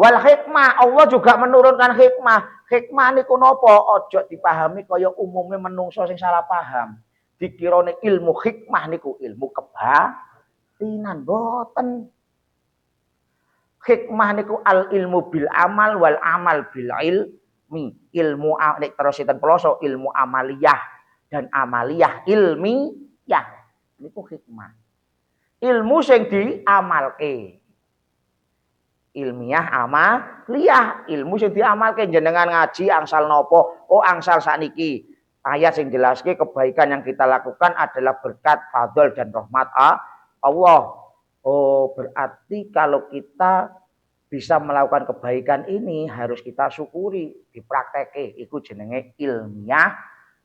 Wal hikmah, Allah juga menurunkan hikmah. Hikmah niku napa? Aja dipahami kaya umume menungso sing salah paham. Dikirane ilmu hikmah niku ilmu kebatinan, boten. Hikmah niku al ilmu bil amal wal amal bil ilmi. Ilmu nek terus sinten peloso ilmu amaliyah dan amaliyah ilmiyah. Niku hikmah. Ilmu sing diamalke. Ilmiah amaliyah, ilmu sing diamalke jenengan ngaji angsal nopo, oh angsal sakniki. Ayat sing jelaske kebaikan yang kita lakukan adalah berkat fadl dan rahmat Allah. Oh, berarti kalau kita bisa melakukan kebaikan ini harus kita syukuri, diprakteke. Iku jenenge ilmiah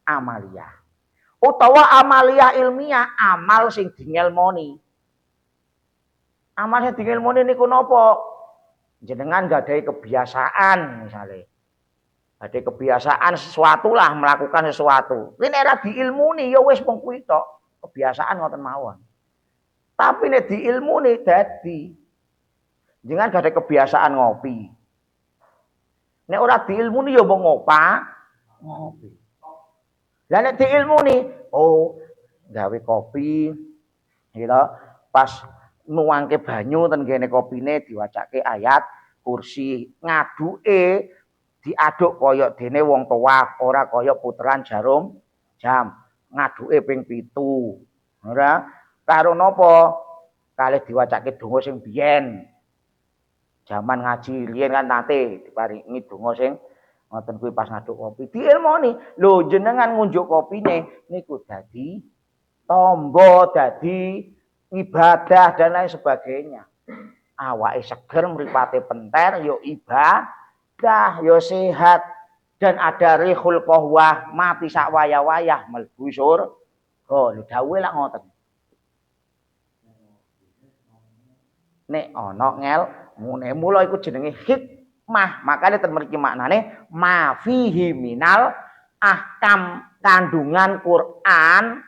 amaliyah. Utawa amaliyah ilmiah, amal sing dingelmoni. Amal sing dingelmoni niku napa? Jenengan gadai kebiasaan misalnya. Gadai kebiasaan sesuatu lah, melakukan sesuatu. Ini era diilmuni ya wis mung kuwi tok. Kebiasaan ngoten mawon. Tapi nek diilmuni dadi jenengan gadai kebiasaan ngopi. Nek ora diilmuni ya mung ngopi. Lah nek diilmuni, oh gawe kopi gitu pas nuangke banyu ten kene kopine diwacake ayat kursi ngaduke diaduk kaya dene wong tua ora kaya puteran jarum jam ngaduke ping 7 ora karo napa kalih diwacake donga sing biyen jaman ngaji riyen kan nate diparingi donga sing ngoten kuwi pas ngaduk kopi diilmoni lho jenengan ngunjuk kopine niku dadi tombo dadi ibadah dan lain sebagainya. Awake seger mripate penter yo ibadah yo sehat dan ada rihul qahwah mati sak wayah-wayah mlebu surga. Lho dawuhe lak ngoten. Nek ana ngelmune mula iku jenenge hikmah. Makane ten mriki maknane ma fihi minal ahkam kandungan Quran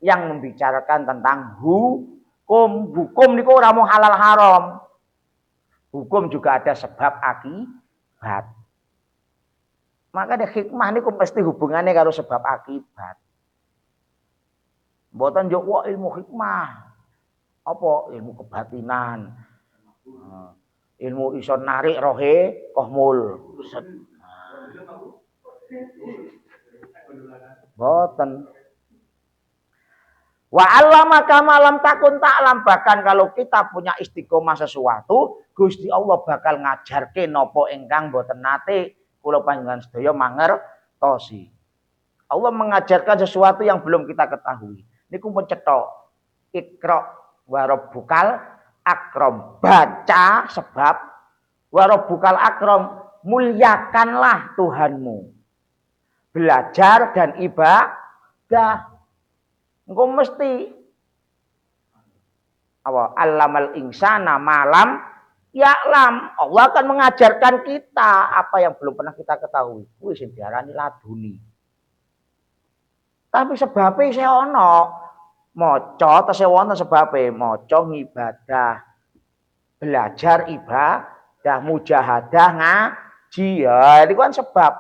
yang membicarakan tentang hukum niku ora mung halal haram. Hukum juga ada sebab akibat. Maka ada hikmah niku mesti hubungannya karo sebab akibat. Mboten yo ilmu hikmah. Apa ilmu kebatinan. Ilmu iso narik rohe kohmul. Mboten. Wa 'allamaka ma lam takun ta'lam, bahkan kalau kita punya istiqomah sesuatu, Gusti Allah bakal ngajarke napa ingkang boten nate kula panjenengan sedaya mangertosi. Allah mengajarkan sesuatu yang belum kita ketahui. Niku mencetok Iqra wa rabbukal akram. Baca sebab wa rabbukal akram, muliakanlah Tuhanmu. Belajar dan ibadah. Engko mesti apa allamal insana malam ya'lam. Allah akan mengajarkan kita apa yang belum pernah kita ketahui. Kuwi sing diarani laduni. Tapi sebabe isih ana. Maca tesih wonten sebabe maca ngibadah. Belajar ibadah, mujahadah ngaji. Ya iki kan sebab.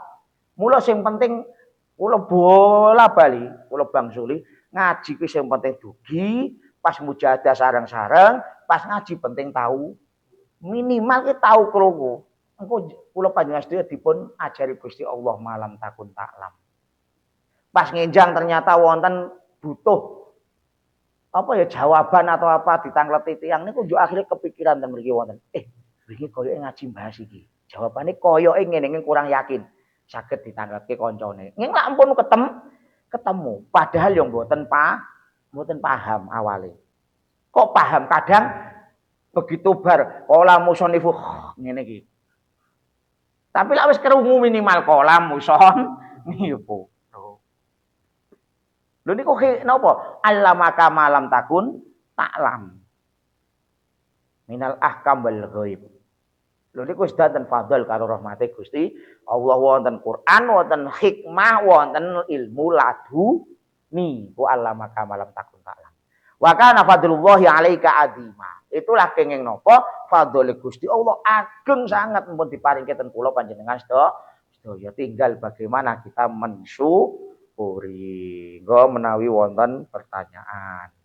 Mula sing penting kula bola-bali, kula bangsuli ngaji kuwi sing penting dugi, pas mujahadah sareng-sareng, pas ngaji penting tahu. Minimal ki tahu krungu. Engko kula panjenengan sedaya dipun ajari Gusti Allah malam takun taklam. Pas ngenjang ternyata wonten butuh apa ya jawaban atau apa ditangleti tiyang niku yo akhire kepikiran ten mriki wonten. Iki koyoke ngaji bahas iki. Jawabane koyoke ngene kurang yakin. Saged ditangletke kancane. Ning lak ampun ketemu padahal yang mboten paham awale. Kok paham kadang begitu bar qala musanifu ngene iki. Tapi lak wis krungu minimal qala muson niku. Lho niku napa? Allamaka malam takun taklam. Minal ahkam wal ghaib. Lho niku sedanten fadl karo rahmate Gusti Allah wonten Quran, wonten hikmah, wonten ilmu laduni. Ku allamaka malam takun taklam. Wa kana fadlullahi 'alaika adzima. Itulah kenging napa fadhole Gusti Allah ageng sangat mumpun diparingke ten kula panjenengan sedaya. Tinggal bagaimana kita mensyukuri. Nggo menawi wonten pertanyaan.